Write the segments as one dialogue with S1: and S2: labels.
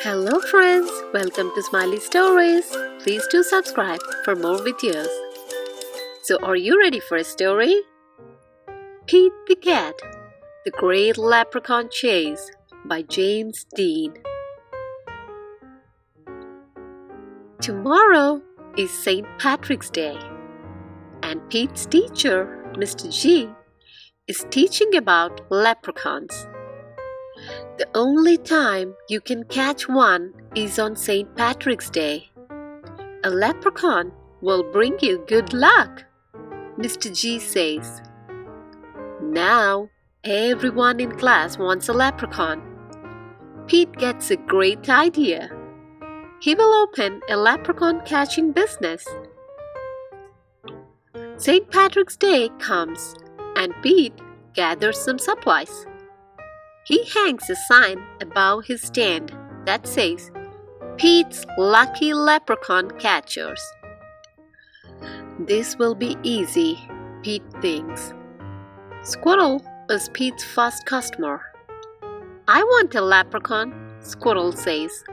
S1: Hello friends, welcome to Smiley Stories. Please do subscribe for more videos. So are you ready for a story? Pete the Cat, The Great Leprechaun Chase by James Dean. Tomorrow is St. Patrick's Day and Pete's teacher, Mr. G, is teaching about leprechauns. The only time you can catch one is on St. Patrick's Day. A leprechaun will bring you good luck, Mr. G says. Now, everyone in class wants a leprechaun. Pete gets a great idea. He will open a leprechaun catching business. St. Patrick's Day comes and Pete gathers some supplies. He hangs a sign above his stand that says, Pete's Lucky Leprechaun Catchers. This will be easy, Pete thinks. Squirrel is Pete's first customer. I want a leprechaun, Squirrel says.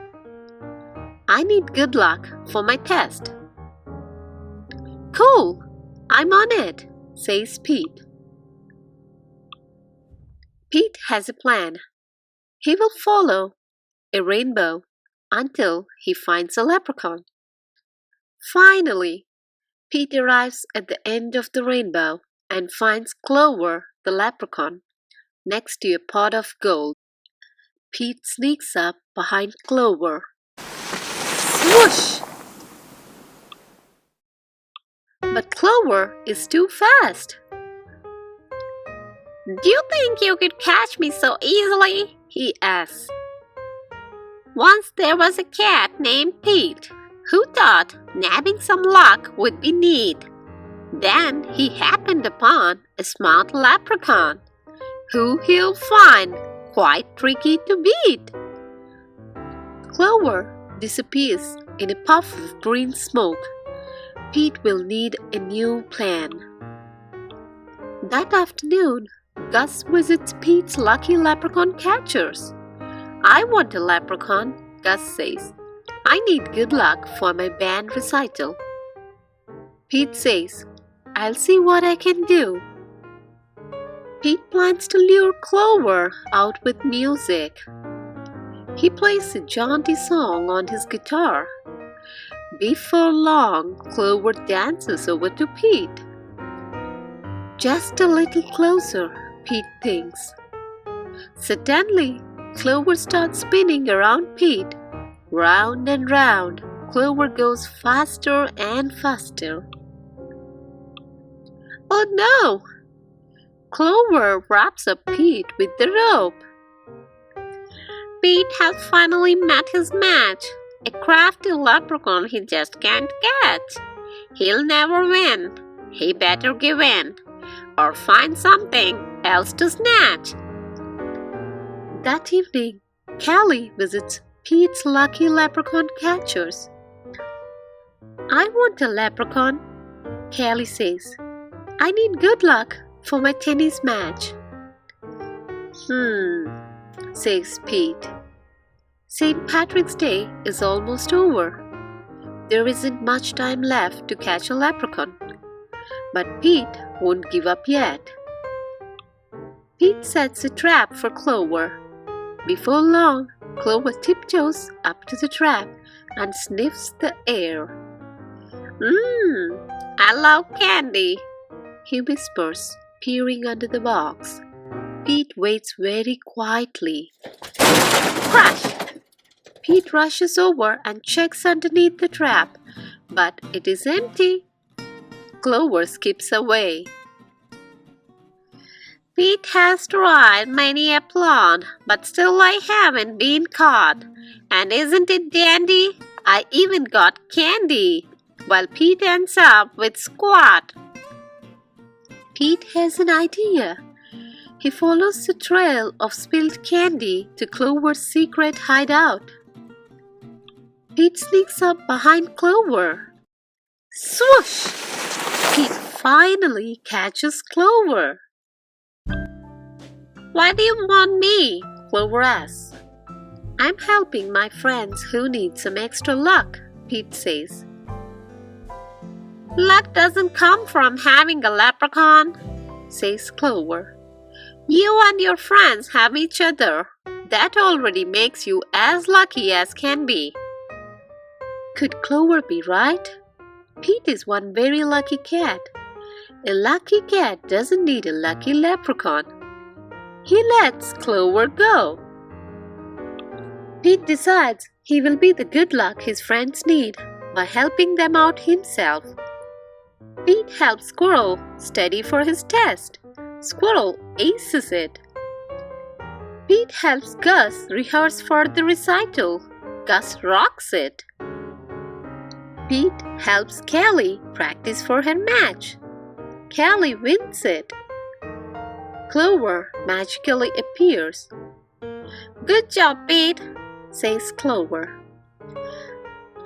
S1: I need good luck for my test. Cool, I'm on it, says Pete. Pete has a plan. He will follow a rainbow until he finds a leprechaun. Finally, Pete arrives at the end of the rainbow and finds Clover, the leprechaun, next to a pot of gold. Pete sneaks up behind Clover. Swoosh! But Clover is too fast. Do you think you could catch me so easily? He asks. Once there was a cat named Pete who thought nabbing some luck would be neat. Then he happened upon a smart leprechaun who he'll find quite tricky to beat. Clover disappears in a puff of green smoke. Pete will need a new plan. That afternoon, Gus visits Pete's Lucky Leprechaun Catchers. I want a leprechaun, Gus says. I need good luck for my band recital. Pete says, I'll see what I can do. Pete plans to lure Clover out with music. He plays a jaunty song on his guitar. Before long, Clover dances over to Pete. Just a little closer, Pete thinks. Suddenly, Clover starts spinning around Pete. Round and round, Clover goes faster and faster. Oh no! Clover wraps up Pete with the rope. Pete has finally met his match, a crafty leprechaun he just can't catch. He'll never win. He better give in, or find something else to snatch. That evening, Callie visits Pete's Lucky Leprechaun Catchers. I want a leprechaun, Callie says. I need good luck for my tennis match. Says Pete. St. Patrick's Day is almost over. There isn't much time left to catch a leprechaun. But Pete won't give up yet. Pete sets a trap for Clover. Before long, Clover tiptoes up to the trap and sniffs the air. I love candy, he whispers, peering under the box. Pete waits very quietly. Crash! Pete rushes over and checks underneath the trap, but it is empty. Clover skips away. Pete has tried many a plan, but still I haven't been caught. And isn't it dandy? I even got candy, while Pete ends up with squat. Pete has an idea. He follows the trail of spilled candy to Clover's secret hideout. Pete sneaks up behind Clover. Swoosh! Pete finally catches Clover. Why do you want me? Clover asks. I'm helping my friends who need some extra luck, Pete says. Luck doesn't come from having a leprechaun, says Clover. You and your friends have each other. That already makes you as lucky as can be. Could Clover be right? Pete is one very lucky cat. A lucky cat doesn't need a lucky leprechaun. He lets Clover go. Pete decides he will be the good luck his friends need by helping them out himself. Pete helps Squirrel study for his test. Squirrel aces it. Pete helps Gus rehearse for the recital. Gus rocks it. Pete helps Callie practice for her match. Callie wins it. Clover magically appears. Good job, Pete, says Clover.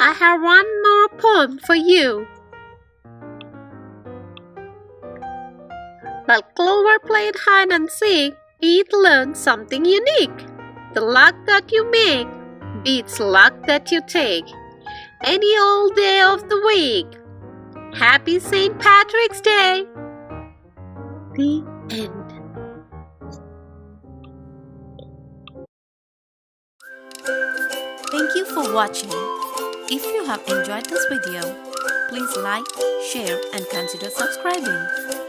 S1: I have one more poem for you. While Clover played hide and seek, Pete learned something unique. The luck that you make beats luck that you take any old day of the week. Happy St. Patrick's Day! The end.
S2: Thank you for watching. If you have enjoyed this video, please like, share and consider subscribing.